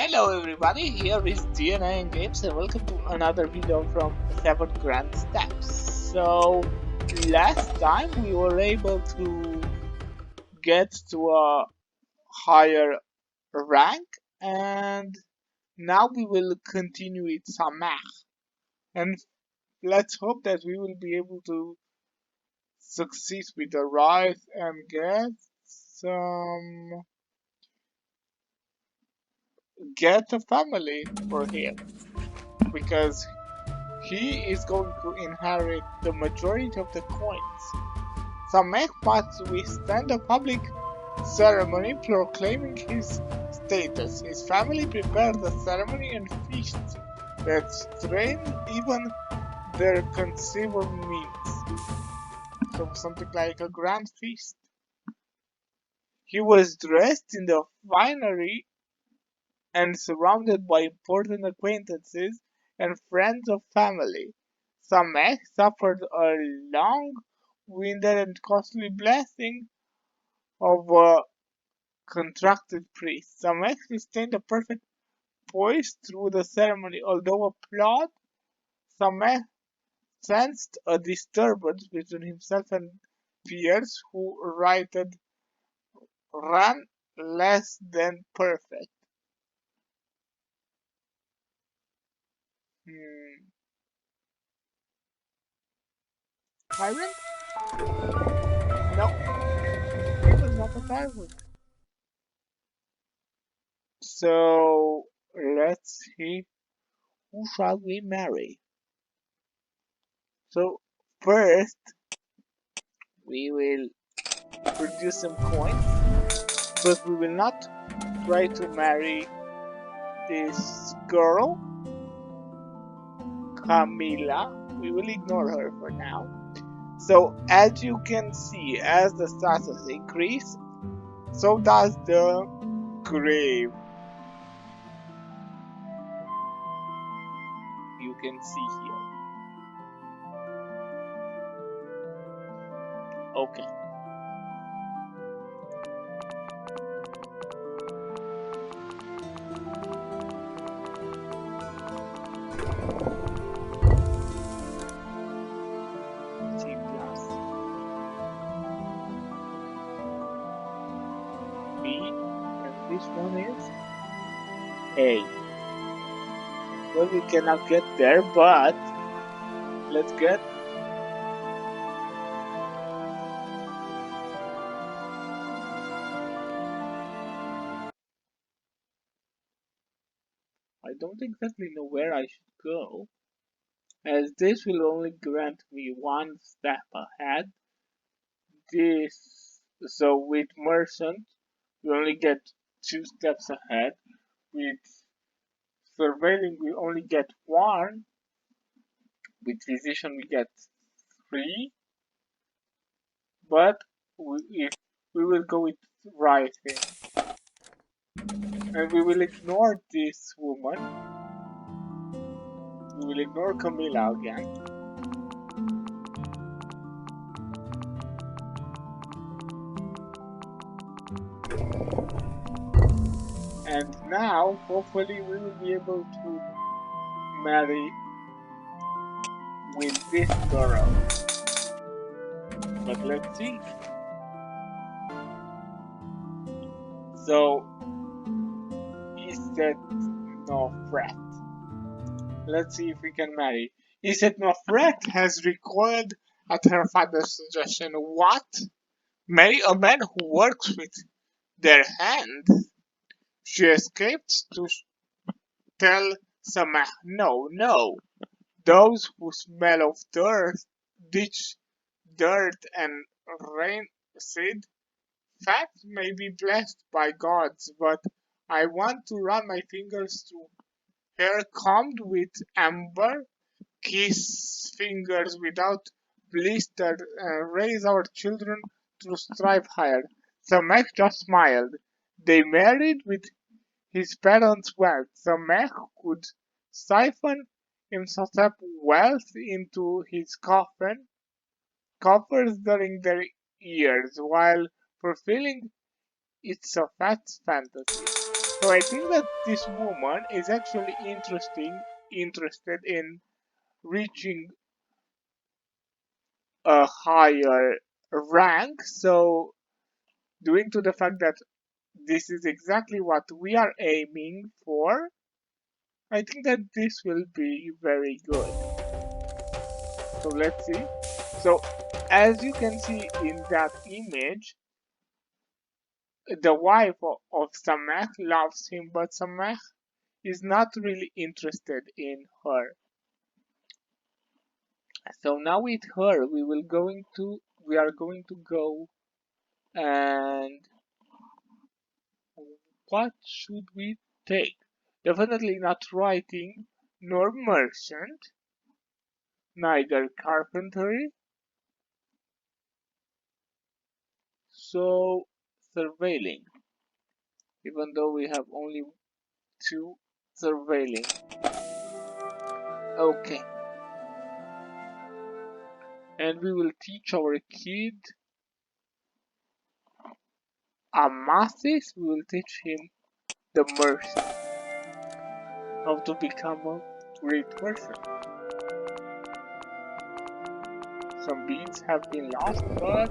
Hello everybody, here is DNA and Games and welcome to another video from 7 Grand Steps. So, last time we were able to get to a higher rank and now we will continue with Samach. And let's hope that we will be able to succeed with the rise and get a family for him. Because he is going to inherit the majority of the coins. Samek must withstand a public ceremony proclaiming his status. His family prepared the ceremony and feasts that strained even their conceivable means. So something like a grand feast. He was dressed in the finery and surrounded by important acquaintances and friends of family. Samek suffered a long-winded and costly blessing of a contracted priest. Samek sustained a perfect poise through the ceremony, although applaud. Samek sensed a disturbance between himself and peers who ran less than perfect. Tyrant? No, he was not a tyrant. So let's see, who shall we marry? So first we will produce some coins, but we will not try to marry this girl, Camila. We will ignore her for now. So as you can see, as the status increase, so does the grave. You can see here. Okay. C plus B, and this one is A. Well, we cannot get there, but let's get I don't exactly know where I should go, as this will only grant me one step ahead. So with merchant, we only get 2 steps ahead. With surveilling, we only get 1. With physician, we get 3. But if we will go with writing, and we will ignore this woman. We will ignore Camilla again. And now, hopefully, we will be able to marry with this girl. But let's see. So, he said no fret. Let's see if we can marry. He said no fret has recoiled at her father's suggestion. What? Marry a man who works with their hands? She escaped to tell Samah, no, no. Those who smell of ditch dirt and rancid fat may be blessed by gods, but I want to run my fingers through hair combed with amber, kiss fingers without blister, and raise our children to strive higher. Sameh just smiled. They married with his parents' wealth. Sameh could siphon himself wealth into his coffers during their years, while fulfilling its a fat fantasy. So I think that this woman is actually interested in reaching a higher rank. So due to the fact that this is exactly what we are aiming for, I think that this will be very good. So let's see. So as you can see in that image, the wife of Sameh loves him, but Sameh is not really interested in her. So now with her, we are going to go, and what should we take? Definitely not writing, nor merchant, neither carpentry. So surveilling, even though we have only two surveilling. Okay, and we will teach our kid Amasis. We will teach him the mercy, how to become a great merchant. Some beads have been lost, but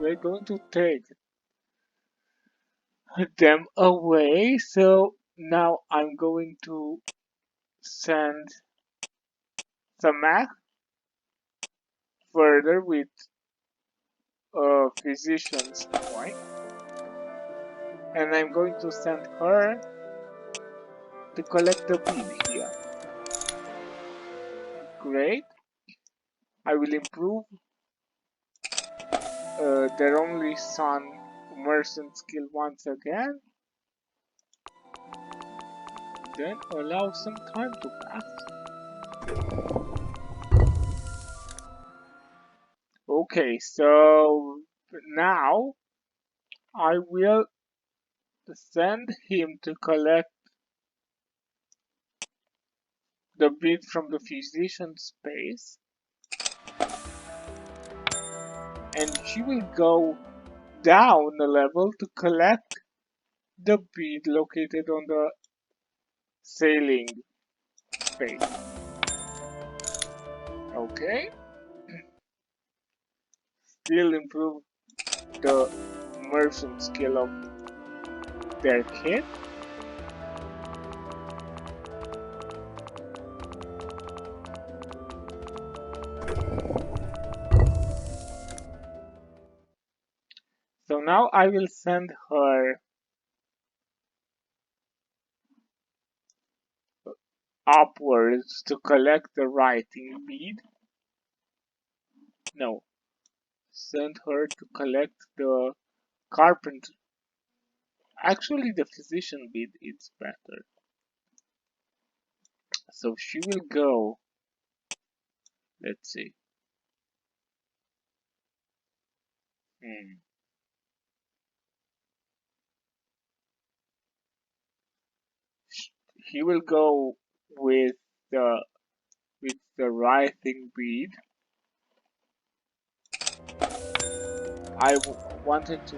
we're going to take them away. So now I'm going to send Samak further with a physician's point, and I'm going to send her to collect the bead here. Great. I will improve their only son merchant skill once again. Then allow some time to pass. Okay, so now I will send him to collect the bead from the physician's space, and she will go down a level to collect the bead located on the sailing space. Okay, still improve the merchant skill of their kid. So now I will send her upwards to collect the writing bead. No, send her to collect the carpenter. Actually, the physician bead is better. So she will go. Let's see. Hmm. He will go with the writing bead. I wanted to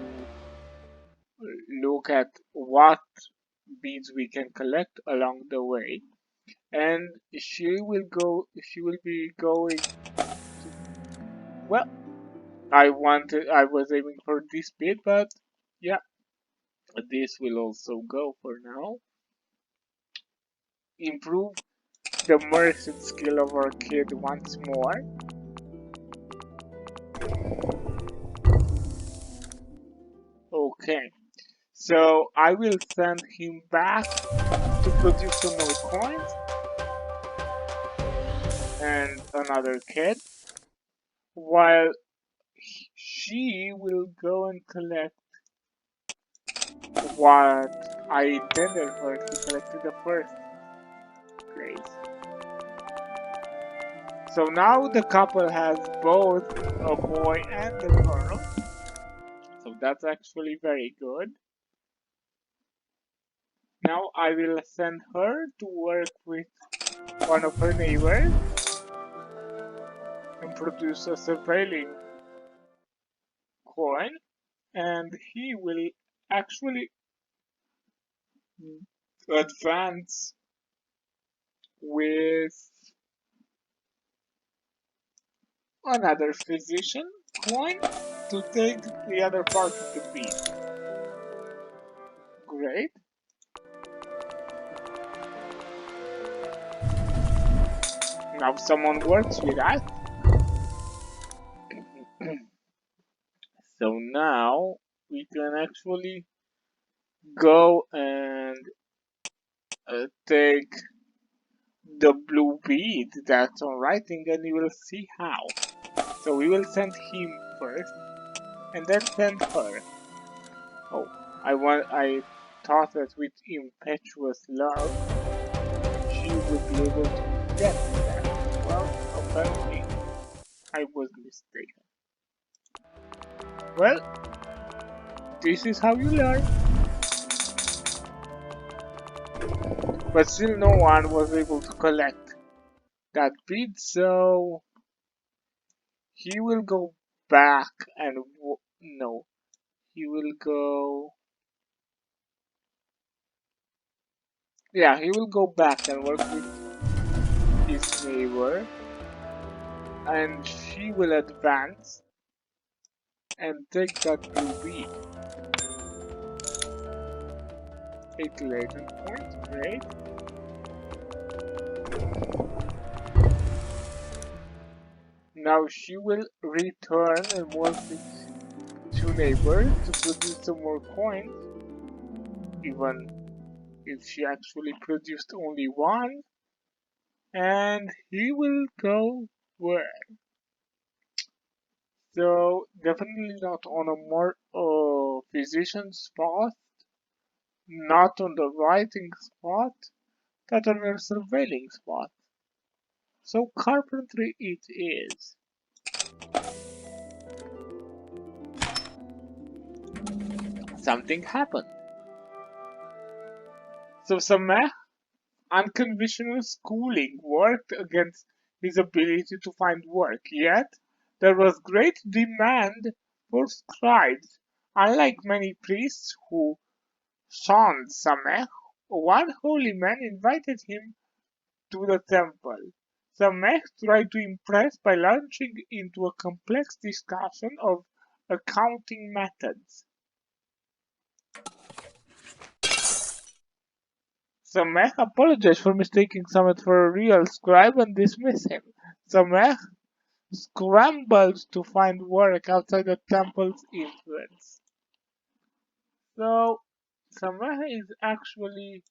look at what beads we can collect along the way, and she will be going to, well, I was aiming for this bead, but yeah, this will also go for now. Improve the merchant skill of our kid once more. Okay, so I will send him back to produce some more coins and another kid, while she will go and collect what I intended her to collect in the first place. So now the couple has both a boy and a girl, so that's actually very good. Now I will send her to work with one of her neighbors and produce a surveilling coin, and he will actually to advance with another physician coin to take the other part of the bead. Great. Now someone works with us. So now we can actually go and take the blue bead that's on writing, and you will see how. So we will send him first and then send her. Oh, I thought that with impetuous love she would be able to get that. Well, apparently I was mistaken. Well, this is how you learn. But still no one was able to collect that bead, so he will go back and no, he will go. Yeah, he will go back and work with his neighbor, and she will advance and take that blue bead. 8 legend points, great. Now she will return and work with two neighbors to produce some more coins, even if she actually produced only one, and he will go where? So definitely not on a more physician spot, not on the writing spot, but on a surveilling spot. So carpentry it is. Something happened. So Sameh, unconventional schooling worked against his ability to find work, yet there was great demand for scribes. Unlike many priests who shunned Sameh, one holy man invited him to the temple. Sameh tried to impress by launching into a complex discussion of accounting methods. Sameh apologized for mistaking Sameh for a real scribe and dismissed him. Sameh scrambled to find work outside the temple's influence. So, Sameh is actually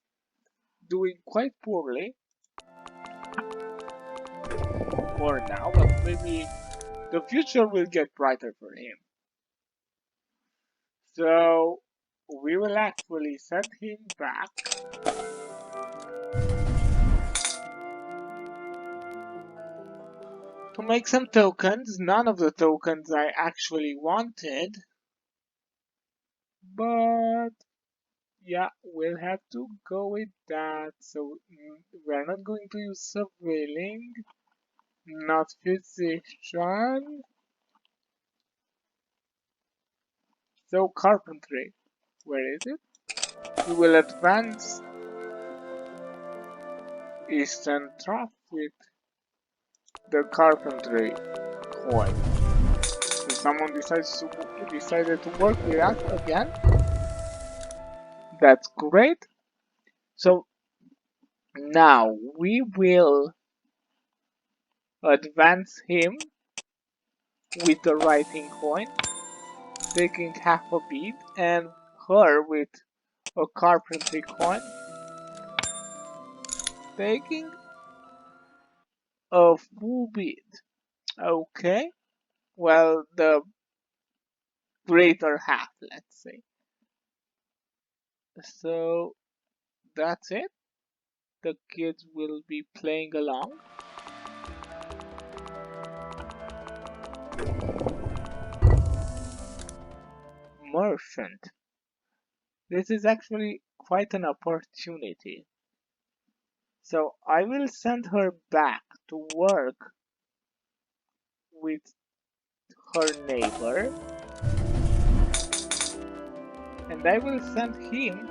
doing quite poorly for now, but maybe the future will get brighter for him. So, we will actually send him back to make some tokens. None of the tokens I actually wanted, but yeah, we'll have to go with that. So we're not going to use surveilling, not physician. So carpentry, where is it? We will advance Eastern Trap with the carpentry coin. So someone decided to work with us again. That's great. So now we will advance him with the writing coin, taking half a bead, and her with a carpentry coin, taking a full bead. Okay, well, the greater half, let's say. So that's it. The kids will be playing along. Merchant. This is actually quite an opportunity. So I will send her back to work with her neighbor, and I will send him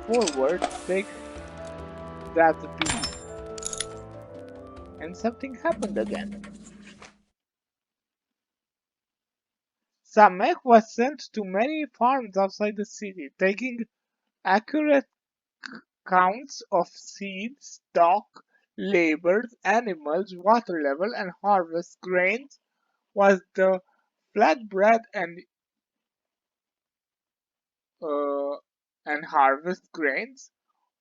forward, take that bead. And something happened again. Samek was sent to many farms outside the city, taking accurate counts of seeds, stock, labors, animals, water level, and harvest grains was the flatbread uh, and harvest grains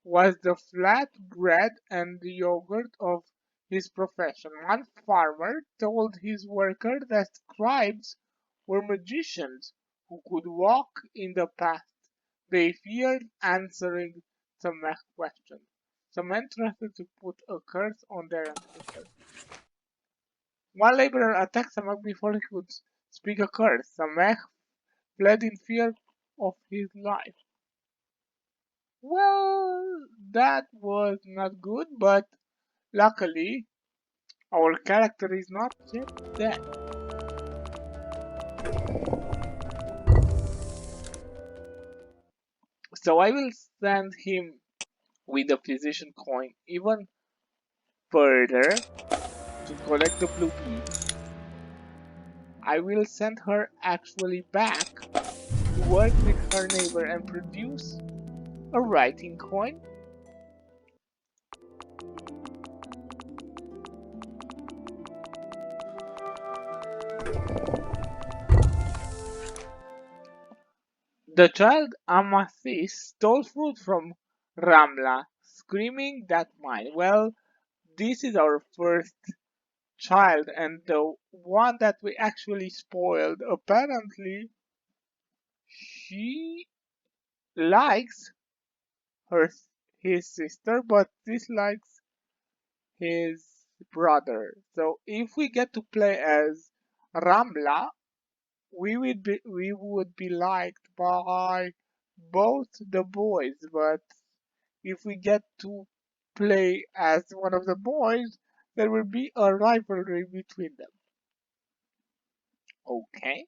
was the flatbread and the yogurt of his profession. One farmer told his worker that scribes were magicians who could walk in the past. They feared answering Samech's question. Some interested to put a curse on their ancestors. One laborer attacked Samech before he could speak a curse. Samech fled in fear of his life. Well, that was not good, but luckily our character is not yet dead. So I will send him with the physician coin even further to collect the blue bead. I will send her actually back to work with her neighbor and produce a writing coin. The child Amathis stole fruit from Ramla, screaming that mine. Well, this is our first child and the one that we actually spoiled. Apparently, she likes her his sister, but dislikes his brother. So if we get to play as Ramla, we would be liked by both the boys, but if we get to play as one of the boys, there will be a rivalry between them. Okay,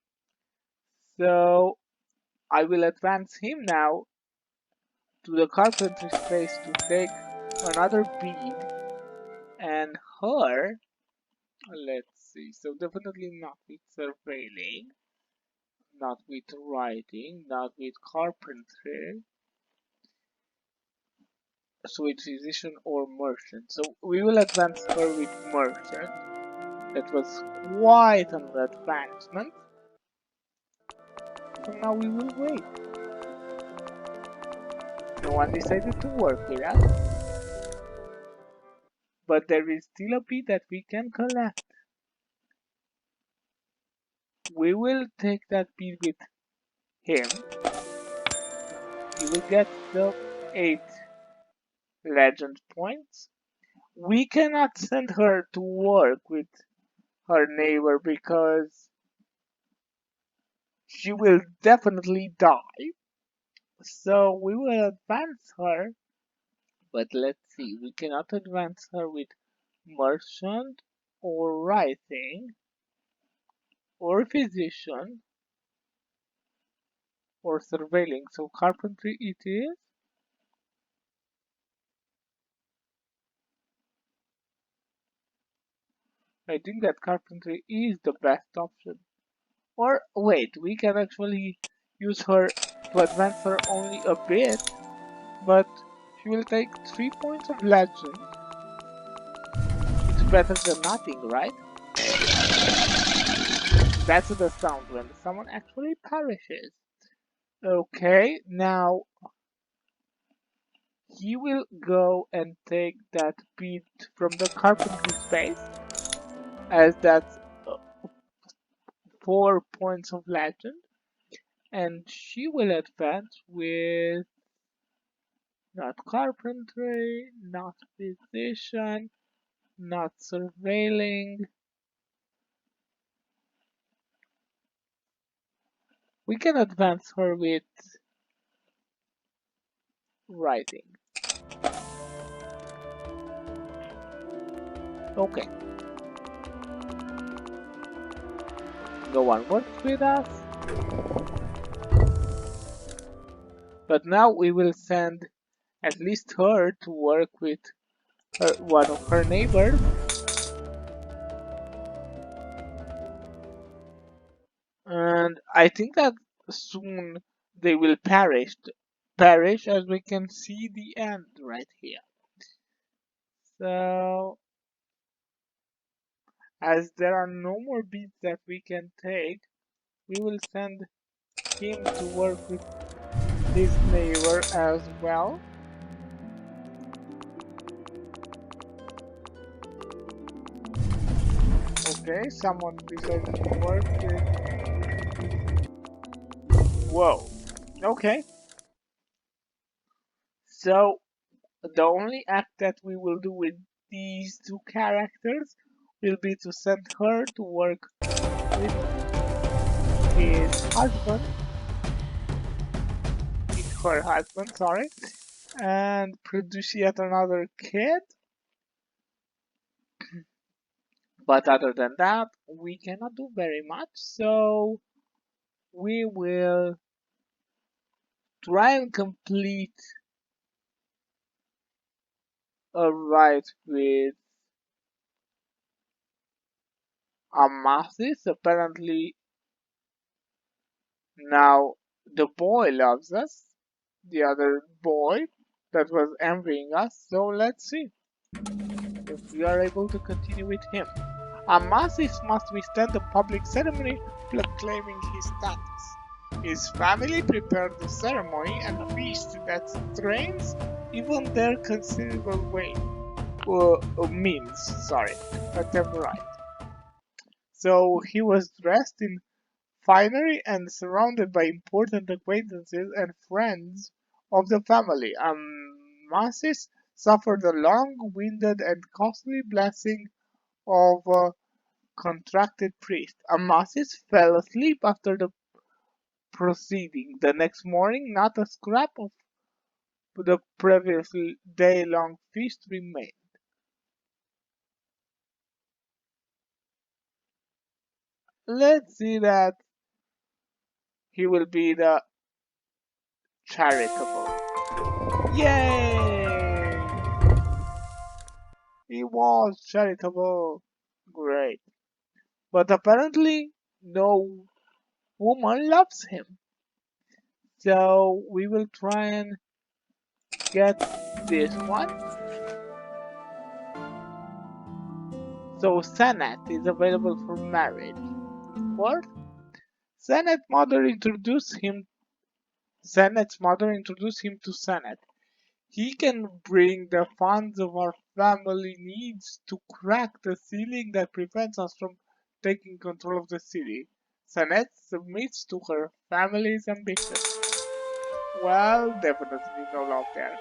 so I will advance him now to the carpentry space to take another bead and her. Let's see, so definitely not with surveilling, not with writing, not with carpentry, so with physician or merchant. So we will advance her with merchant. That was quite an advancement. So now we will wait. No one decided to work with us, but there is still a bit that we can collect. We will take that bit with him. He will get the 8 legend points. We cannot send her to work with her neighbor because she will definitely die. So we will advance her, but let's see, we cannot advance her with merchant or writing or physician or surveilling. So carpentry it is. I think that carpentry is the best option. Or wait, we can actually use her to advance her only a bit, but she will take 3 points of legend. It's better than nothing, right? That's the sound when someone actually perishes. Okay, now he will go and take that bead from the carpentry space, as that's 4 points of legend, and she will advance with not carpentry, not physician, not surveilling. We can advance her with writing. Okay. No one works with us. But now we will send at least her to work with one of her neighbors. And I think that soon they will perish, as we can see the end right here. So as there are no more beats that we can take, we will send him to work with his neighbor as well. Okay, someone decided to work with... Whoa. Okay. So, the only act that we will do with these two characters will be to send her to work with his husband, with her husband, sorry, and produce yet another kid. But other than that, we cannot do very much, so we will try and complete a ride with Amasis. Apparently, now the boy loves us, the other boy that was envying us, so let's see if we are able to continue with him. Amasis must withstand the public ceremony proclaiming his status. His family prepared the ceremony and a feast that strains even their considerable means, but they're right. So he was dressed in finery and surrounded by important acquaintances and friends of the family. Amasis suffered a long-winded and costly blessing of a contracted priest. Amasis fell asleep after the proceeding. The next morning, not a scrap of the previous day-long feast remained. Let's see that he will be the charitable. Yay! He was charitable. Great. But apparently, no woman loves him. So we will try and get this one. So Senate is available for marriage. What? Senet's mother introduced him to Senate. He can bring the funds of our family needs to crack the ceiling that prevents us from taking control of the city. Sanet submits to her family's ambition. Well, definitely no love there.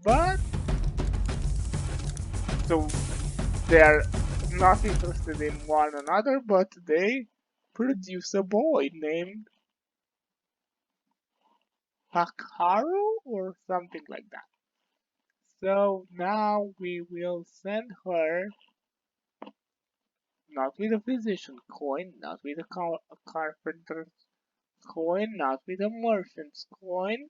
But, so they are not interested in one another, but they produce a boy named Hakaru or something like that. So now we will send her not with a physician coin, not with a carpenter's coin, not with a merchant's coin.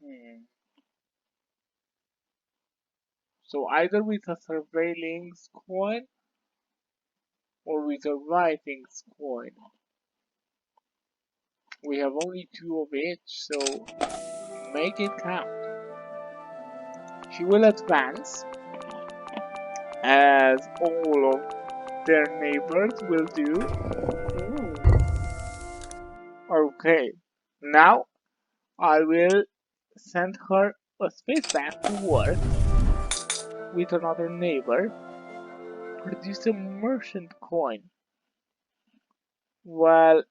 Hmm. So either with a surveilling's coin or with a writing's coin. We have only two of each, so make it count. She will advance, as all of their neighbors will do. Ooh. Okay, now I will send her a space back to work with another neighbor. Produce a merchant coin. Well,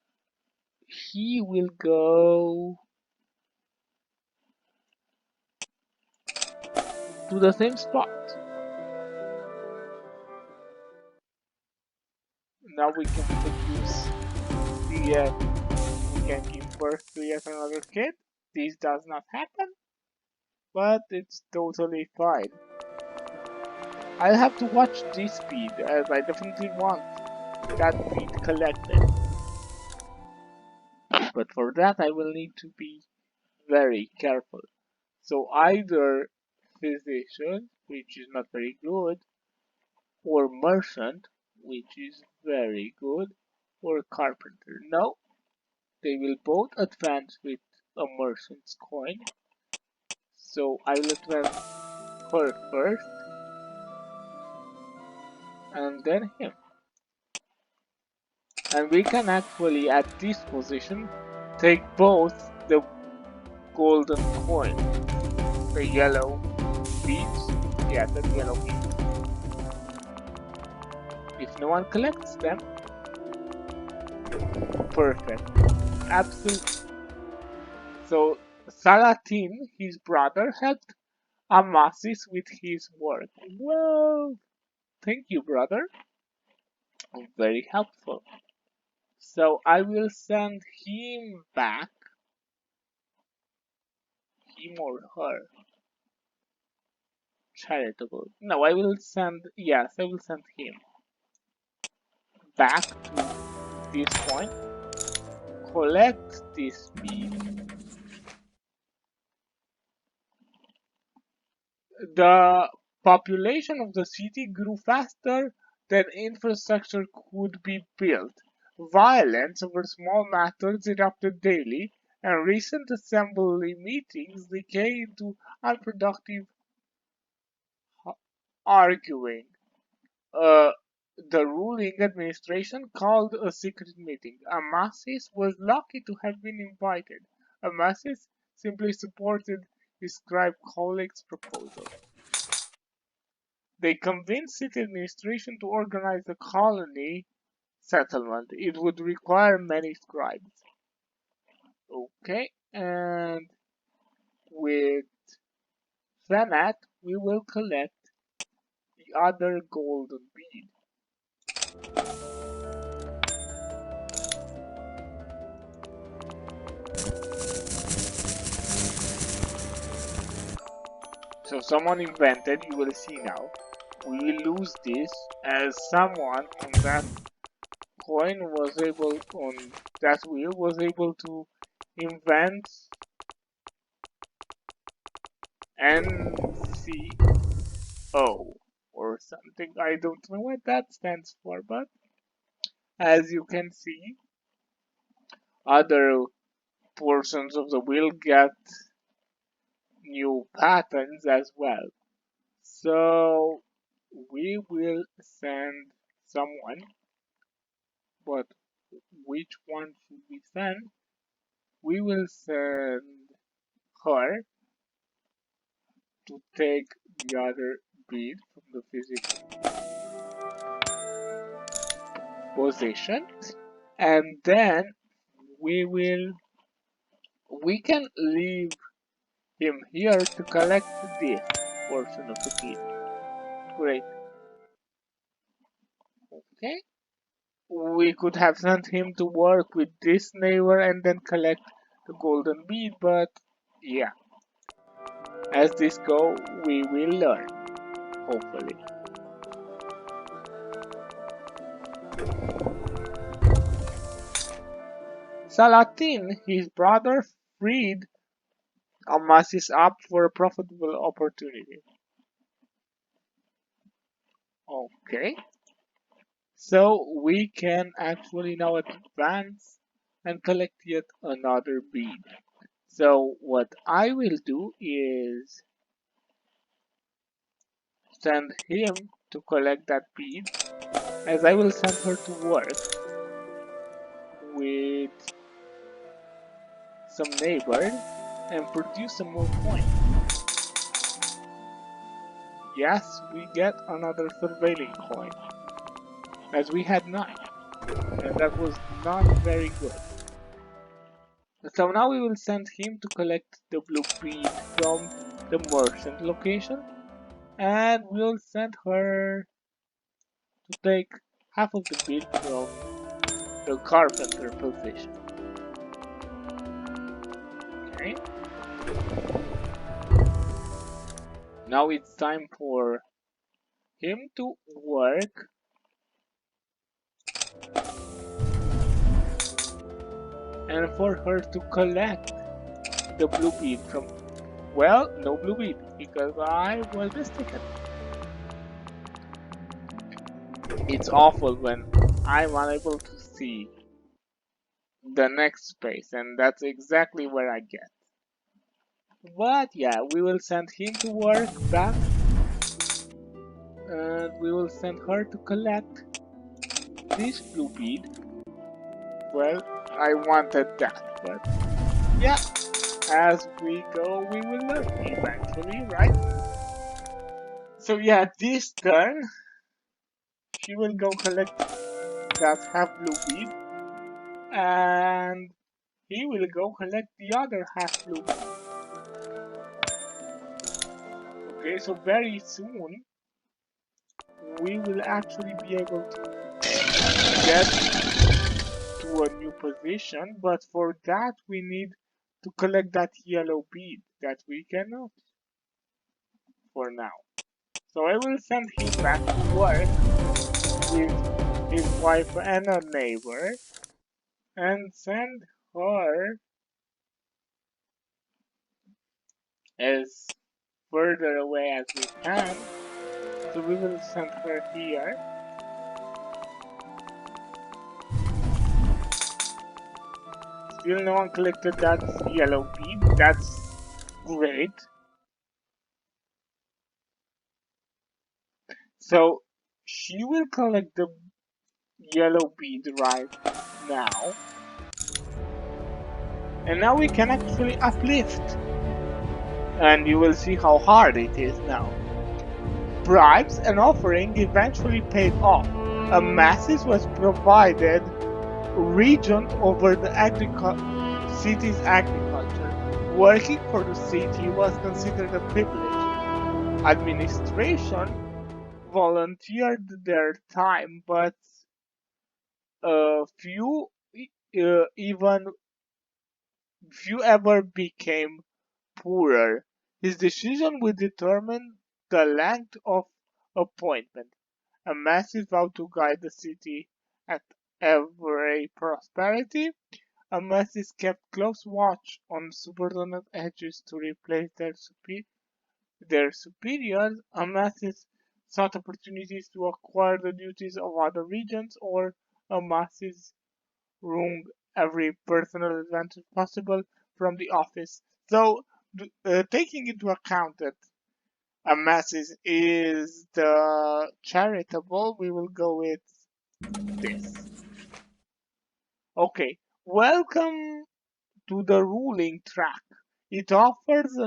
he will go to the same spot. Now we can produce we can give birth to yet another kid. This does not happen, but it's totally fine. I'll have to watch this speed, as I definitely want that bead collected. but for that I will need to be very careful. So either physician, which is not very good, or merchant, which is very good, or carpenter. No, they will both advance with a merchant's coin. So I will advance her first, and then him. And we can actually, at this position, take both the golden coins, the yellow beads, yeah, the yellow beads. If no one collects them, perfect, absolutely. So Salatin, his brother, helped Amasis with his work. Well, thank you, brother. Very helpful. So I will send him back, him or her. Charitable. No, I will send, yes, I will send him back to this point. Collect this bead. The population of the city grew faster than infrastructure could be built. Violence over small matters erupted daily, and recent assembly meetings decayed into unproductive arguing. Uh, the ruling administration called a secret meeting. Amasis was lucky to have been invited. Amasis simply supported his scribe colleague's proposal. They convinced city administration to organize a colony settlement. It would require many scribes. Okay, and with Fenat, we will collect the other golden bead. So someone invented, you will see now. We will lose this as someone on that coin was able, on that wheel was able to invent NCO or something. I don't know what that stands for, but as you can see, other portions of the wheel get new patterns as well. So we will send someone, but which one should we send? We will send her to take the other bead from the physical position, and then we can leave him here to collect this portion of the bead. Great. Okay. We could have sent him to work with this neighbor and then collect the golden bead, but yeah. As this go, we will learn, hopefully. Salatin, his brother, freed Amasis up for a profitable opportunity. Okay. So we can actually now advance and collect yet another bead. So what I will do is send him to collect that bead, as I will send her to work with some neighbors and produce some more coins. Yes, we get another surveilling coin, as we had 9, and that was not very good. So now we will send him to collect the blue bead from the merchant location, and we'll send her to take half of the bead from the carpenter position. Okay. Now it's time for him to work and for her to collect the blue bead from, well, no blue bead because I was mistaken. It's awful when I'm unable to see the next space, and that's exactly where I get. But yeah, we will send him to work back, and we will send her to collect this blue bead. Well, I wanted that, but yeah, as we go, we will learn eventually, right? So yeah, this turn, she will go collect that half blue bead, and he will go collect the other half blue bead. Okay, so very soon, we will actually be able to get to a new position, but for that we need to collect that yellow bead that we cannot for now. So I will send him back to work with his wife and a neighbor and send her as further away as we can. So we will send her here. Still no one collected that yellow bead. That's great. So she will collect the yellow bead right now. And now we can actually uplift. And you will see how hard it is now. Bribes and offering eventually paid off. A masses was provided regent over the city's agriculture. Working for the city was considered a privilege. Administration volunteered their time, but few even few ever became poorer. His decision will determine the length of appointment. A massive vow to guide the city at every prosperity. Amasis kept close watch on subordinate edges to replace their superiors. Amasis sought opportunities to acquire the duties of other regions, or Amasis wrung every personal advantage possible from the office. So, taking into account that Amasis is the charitable, we will go with this. Okay, welcome to the ruling track. It offers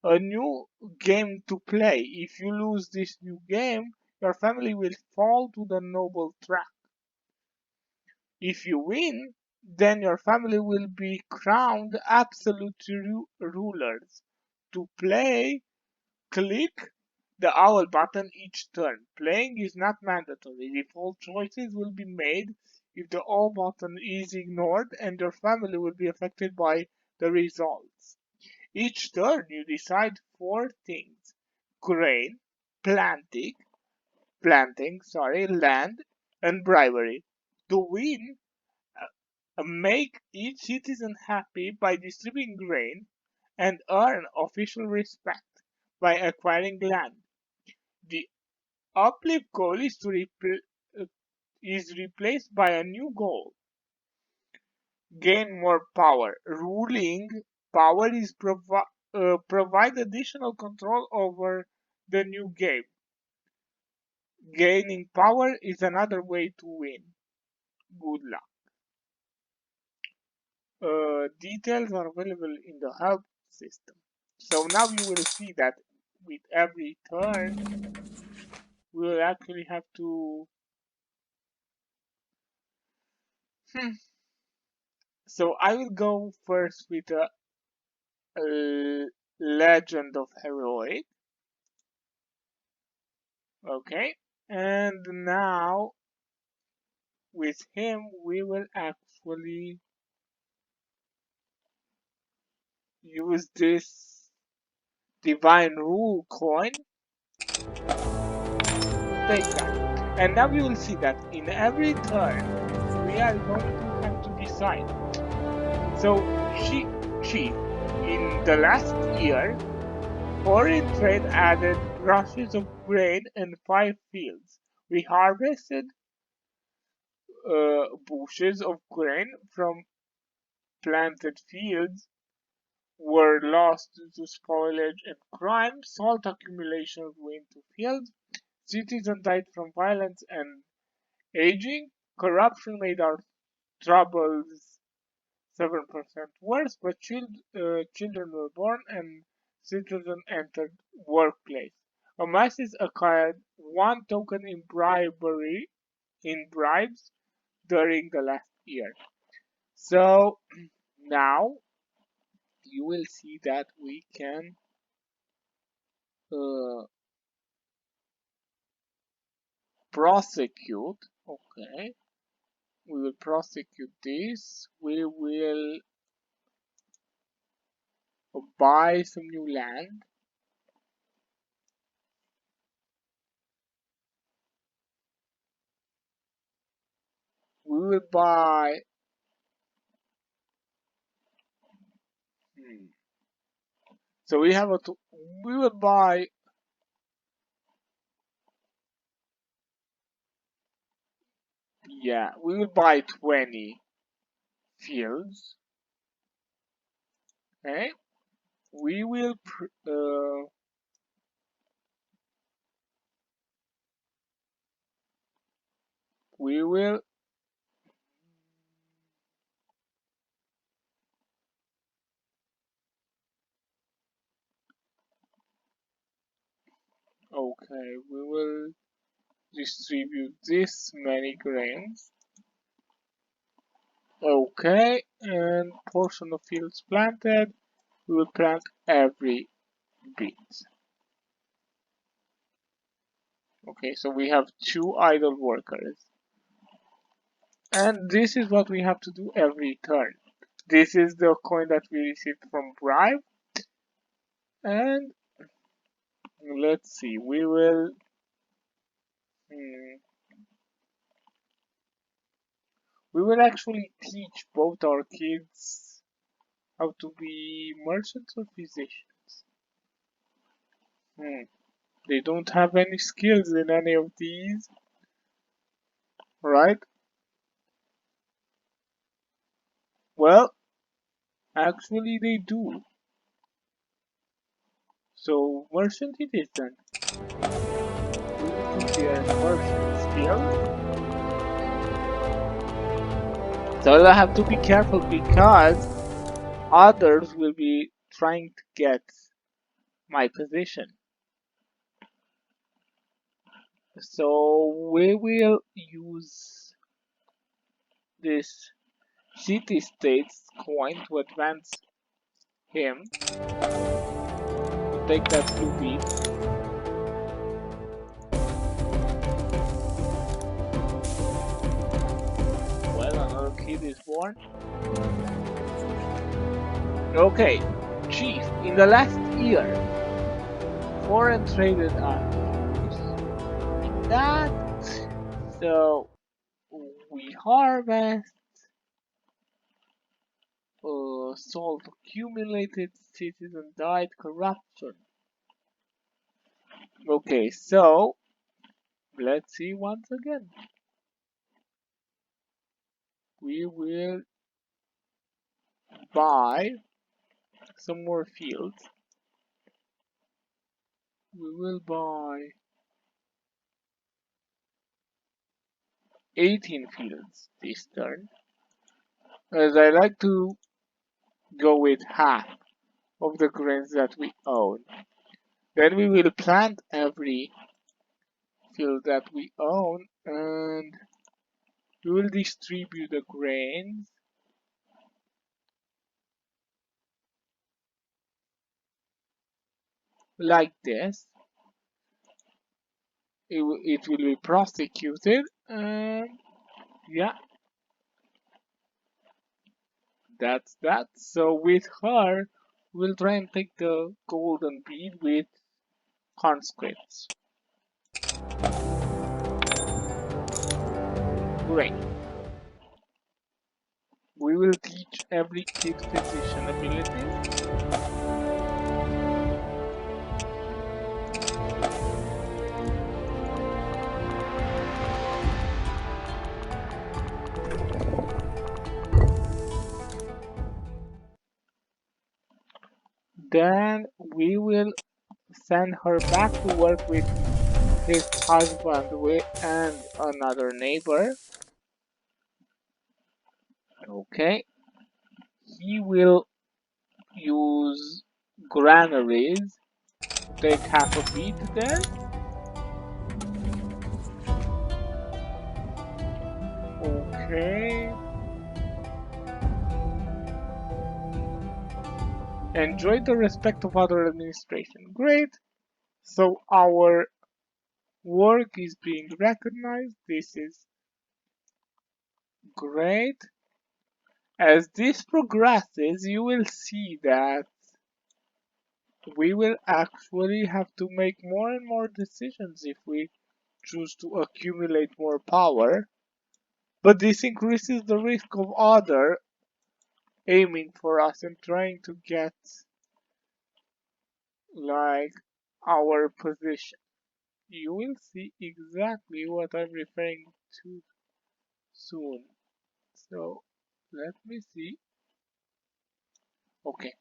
a new game to play. If you lose this new game, your family will fall to the noble track. If you win, then your family will be crowned absolute rulers. To play, click the owl button each turn. Playing is not mandatory. Default choices will be made if the all button is ignored, and your family will be affected by the results. Each turn you decide four things: grain, land, and bribery. To win, make each citizen happy by distributing grain, and earn official respect by acquiring land. The uplift goal is replaced by a new goal: gain more power. Ruling power is provide additional control over the new game. Gaining power is another way to win. Good luck. Details are available in the help system. So now you will see that with every turn, we will actually have to. So I will go first with a Legend of Heroic. Okay, and now with him we will actually use this divine rule coin to take that. And now we will see that in every turn we are going to have to decide So, chief, in the last year, foreign trade added rushes of grain and 5 fields. We harvested bushes of grain from planted fields were lost due to spoilage and crime. Salt accumulation went to fields. Citizens died from violence and aging. Corruption made our troubles 7% worse, but children were born and citizens entered workplace. Amasis acquired 1 token in bribes during the last year. So now you will see that we can uh, prosecute. Okay, we will prosecute this. We will buy some new land. We will buy. Hmm, so we have we will buy. Yeah, we will buy 20 fields. Okay, we will. We will. Okay, we will distribute this many grains. Okay, and portion of fields planted. We will plant every bit. Okay, so we have 2 idle workers. And this is what we have to do every turn. This is the coin that we received from bribe. And let's see, we will we will actually teach both our kids how to be merchants or physicians. They don't have any skills in any of these, right? Well, actually they do. So merchant it is then. We will put their merchant skill. So I have to be careful because others will be trying to get my position. So we will use this city states coin to advance him to take that blue beat. Well, another kid is born. Okay, chief, in the last year, foreign traded arms. That so we harvest salt accumulated, citizen died, corruption. Okay, so let's see once again. We will buy some more fields. We will buy 18 fields this turn, as I like to go with half of the grains that we own. Then we will plant every field that we own and we will distribute the grains like this. It will be prosecuted and yeah, that's that. So with her, we'll try and take the golden bead with conscripts. Great. We will teach every kid physician abilities. Then we will send her back to work with his husband and another neighbor. Okay. He will use granaries to take half a beat there. Okay. Enjoy the respect of other administration. Great. So our work is being recognized. This is great. As this progresses, you will see that we will actually have to make more and more decisions if we choose to accumulate more power. But this increases the risk of other aiming for us and trying to get like our position. You will see exactly what I'm referring to soon. So let me see. Okay.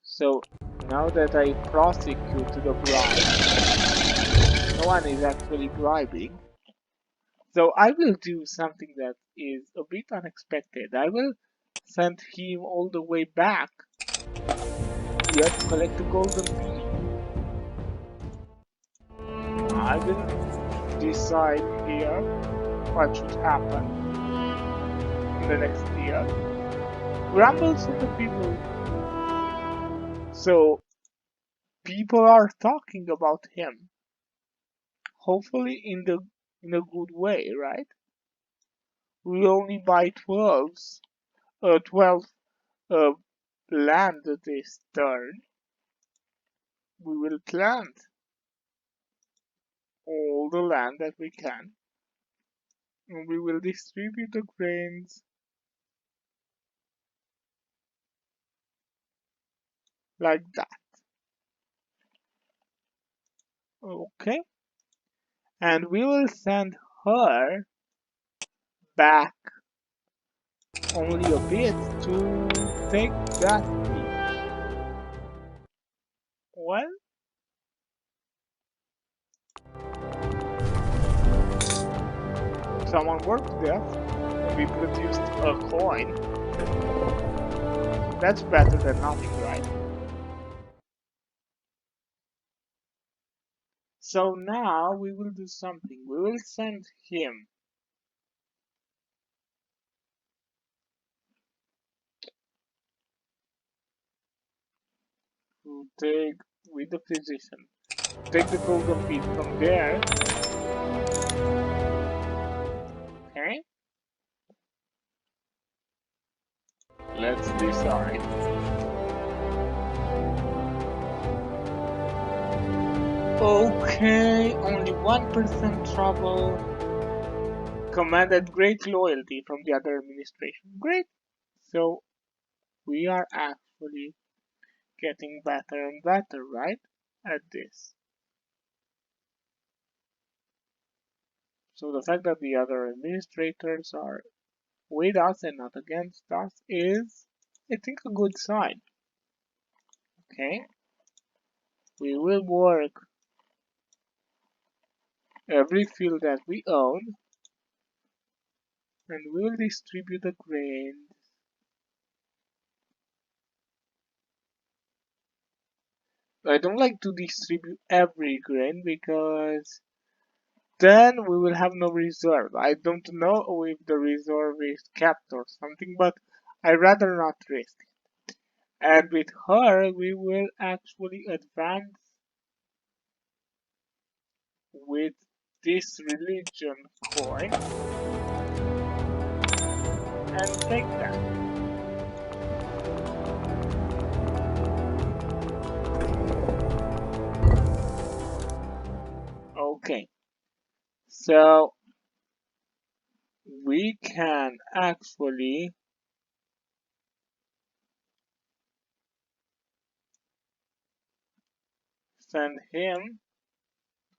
So now that I prosecute the bribe, no one is actually bribing. So I will do something that is a bit unexpected. I will send him all the way back here to collect the golden bean. I will decide here what should happen in the next year. Grumbles of the people. So people are talking about him. Hopefully in a good way, right? We only buy 12 uh, land this turn. We will plant all the land that we can. And we will distribute the grains like that. Okay? And we will send her back only a bit to take that piece. Well, someone worked there and we produced a coin. That's better than nothing, right? So now we will do something. We will send him to take with the physician. Take the golden piece from there. Okay? Let's decide. Okay, only 1% trouble. Commanded great loyalty from the other administration. Great. So we are actually getting better and better, right? At this. So the fact that the other administrators are with us and not against us is, I think, a good sign. Okay? We will work every field that we own and we will distribute the grain. I don't like to distribute every grain because then we will have no reserve. I don't know if the reserve is kept or something, but I rather not risk it. And with her, we will actually advance with this religion coin and take that. Okay, so we can actually send him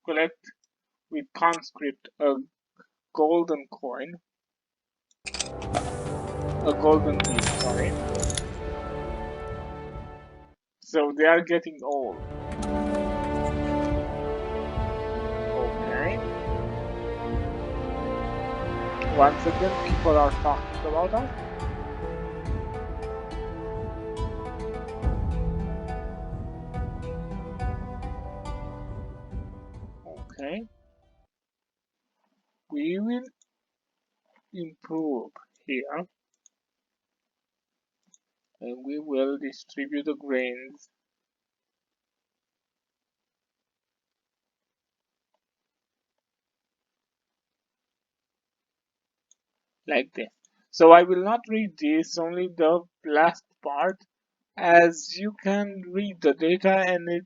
collect with conscript a golden coin, a golden bead, sorry. So they are getting old. Okay. Once again, people are talking about us. Okay. We will improve here and we will distribute the grains like this. So I will not read this, only the last part, as you can read the data and it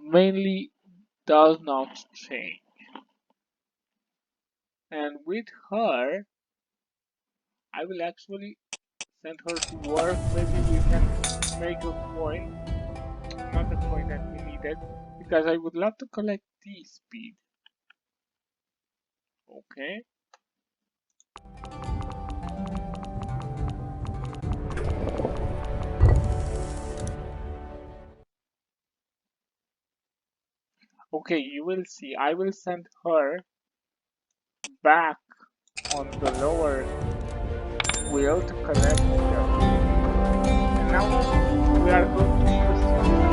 mainly does not change. And with her, I will actually send her to work. Maybe we can make a coin, not the coin that we needed, because I would love to collect tea speed. Okay. Okay, you will see. I will send her back on the lower wheel to collect the tea. And now we are going to proceed to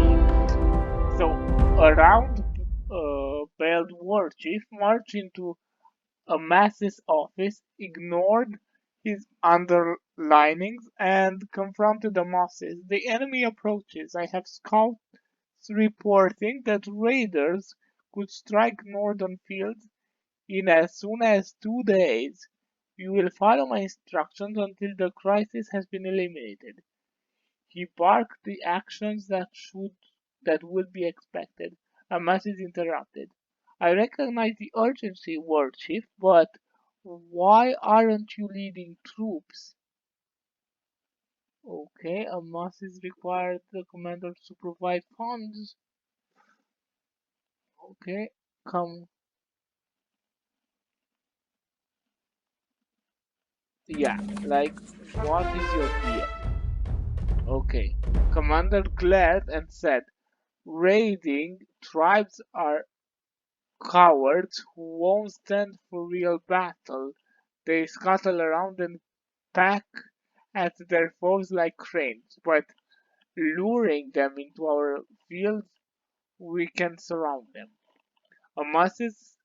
investigate. So, around Bald War Chief marched into a Mass's office, ignored his underlinings, and confronted the Mosses. The enemy approaches. I have scouts reporting that raiders could strike northern fields in as soon as 2 days. You will follow my instructions until the crisis has been eliminated. He barked the actions that would be expected. A message interrupted. I recognize the urgency, War Chief, but why aren't you leading troops? Okay, a message required the commanders to provide funds. Okay, come. Yeah, like, what is your deal? Okay. Commander glared and said, raiding tribes are cowards who won't stand for real battle. They scuttle around and peck at their foes like cranes, but luring them into our fields, we can surround them. Amasis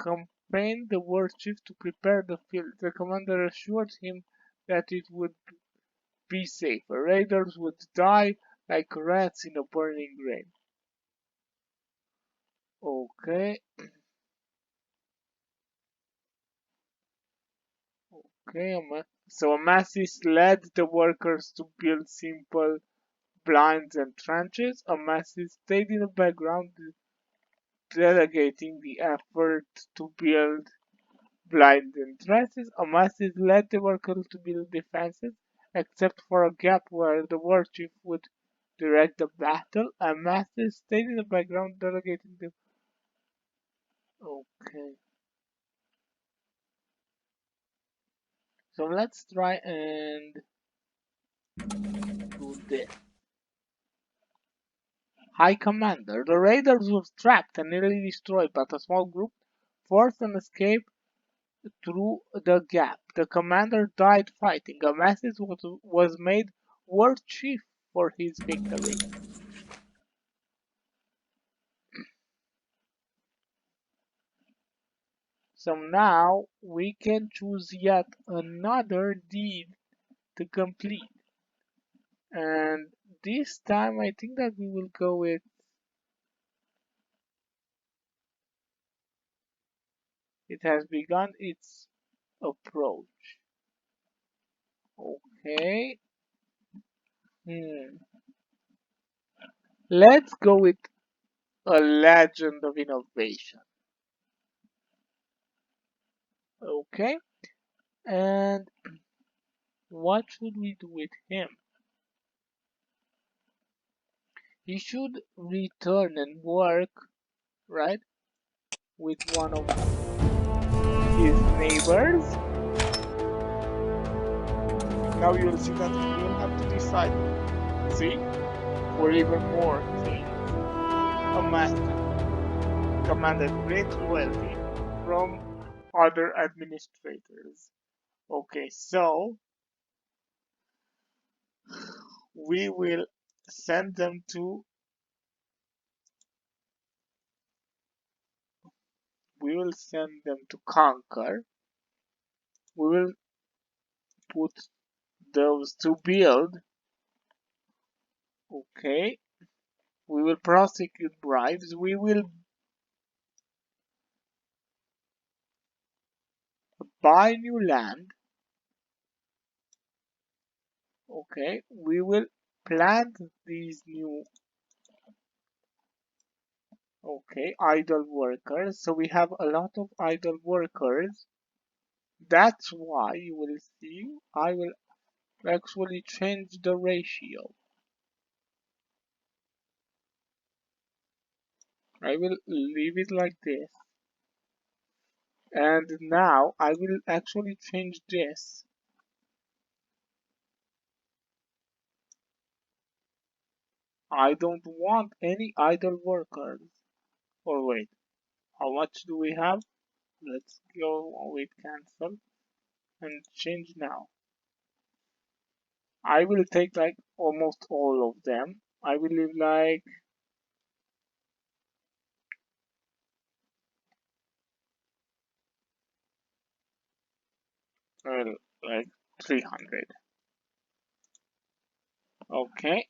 campaigned the war chief to prepare the field. The commander assured him that it would be safer. Raiders would die like rats in a burning grain. Okay, okay. So Amasis led the workers to build simple blinds and trenches. Amasis stayed in the background, delegating the effort to build blinds and trenches. Amasis led the workers to build defenses, except for a gap where the war chief would direct the battle. Amasis stayed in the background, delegating the. Okay. So let's try and do this. High Commander, the raiders were trapped and nearly destroyed, but a small group forced an escape through the gap. The commander died fighting. A message was made war chief for his victory. So now we can choose yet another deed to complete. And this time I think that we will go with it has begun its approach. Okay. Hmm. Let's go with A legend of innovation. Okay, and what should we do with him? He should return and work, right, with one of his neighbors. Now you'll see that he will have to decide, see, for even more things. A master commanded great loyalty from other administrators. Okay, so we will send them to conquer. We will put those to build. Okay, we will prosecute bribes. We will buy new land. Okay, we will plant these new, okay, idle workers. So we have a lot of idle workers. That's why you will see I will actually change the ratio. I will leave it like this. And now I will actually change this. I don't want any idle workers. Or wait, how much do we have? Let's go with cancel and change now. I will take like almost all of them. I will leave like 300. Okay.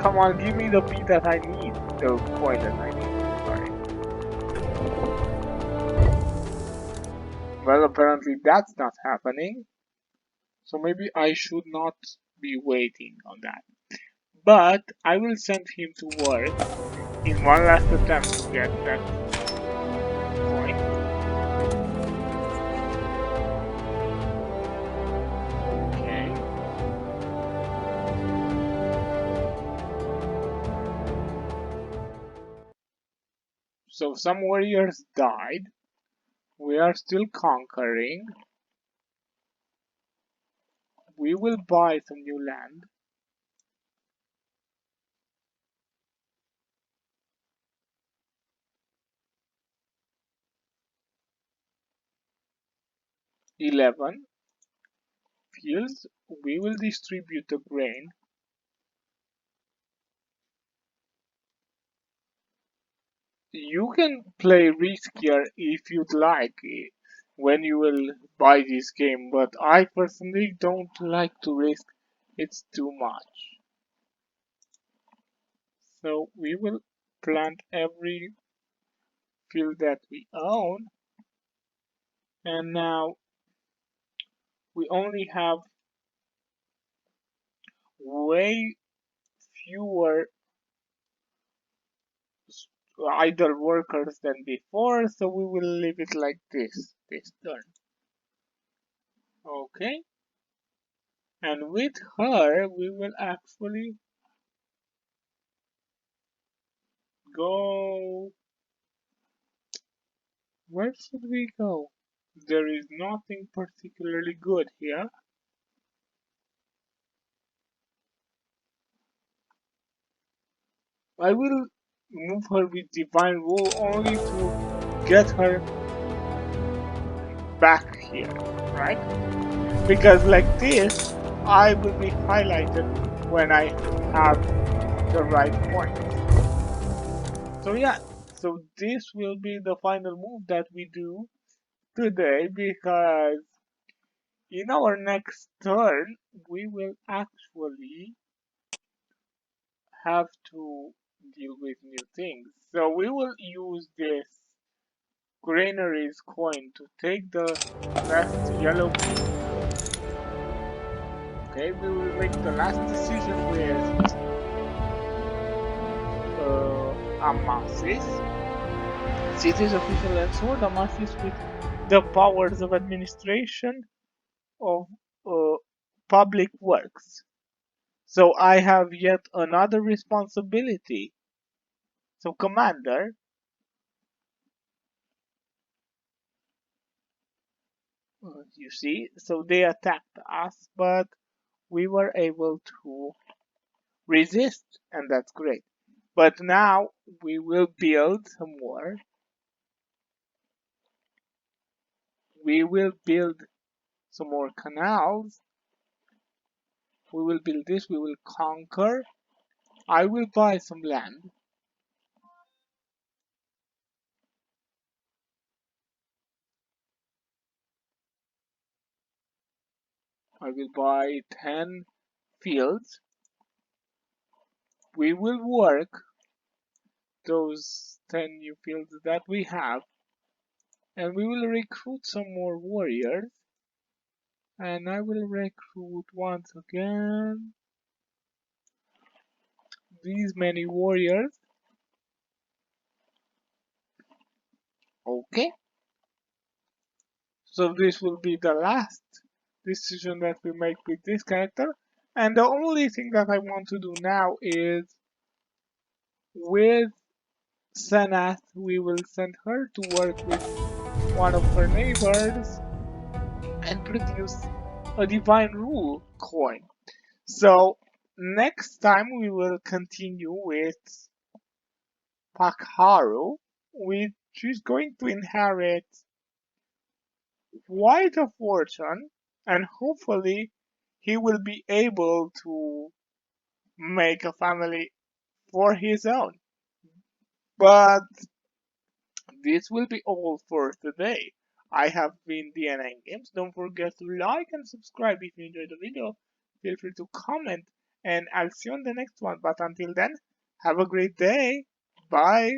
Come on, give me the P that I need. The coin that I need. Sorry. Well, apparently that's not happening. So maybe I should not be waiting on that. But I will send him to work in one last attempt to get that coin. Okay. So some warriors died. We are still conquering. We will buy some new land. "11 fields. We will distribute the grain. You can play riskier if you'd like when you will buy this game, but I personally don't like to risk. It's too much. So we will plant every field that we own, and now we only have way fewer idle workers than before, so we will leave it like this turn. Okay, and with her we will actually go. Where should we go? There is nothing particularly good here. I will move her with divine rule only to get her back here, right? Because like this, I will be highlighted when I have the right point. So yeah, so this will be the final move that we do today, because in our next turn we will actually have to deal with new things. So we will use this granaries coin to take the last yellow piece. Okay, we will make the last decision with Amasis, cities official and sword Amasis with the powers of administration of uh, public works. So I have yet another responsibility. So commander, you see, so they attacked us, but we were able to resist, and that's great. But now we will build some more. We will build some more canals. We will build this. We will conquer. I will buy some land. I will buy 10 fields. We will work those 10 new fields that we have, and we will recruit some more warriors. And I will recruit once again these many warriors. Okay, so this will be the last decision that we make with this character. And the only thing that I want to do now is with Senath, we will send her to work with one of her neighbors and produce a divine rule coin. So next time we will continue with Pakharu, which is going to inherit quite a fortune, and hopefully he will be able to make a family for his own. But this will be all for today. I have been DNA Games. Don't forget to like and subscribe if you enjoyed the video. Feel free to comment, and I'll see you on the next one. But until then, have a great day. Bye.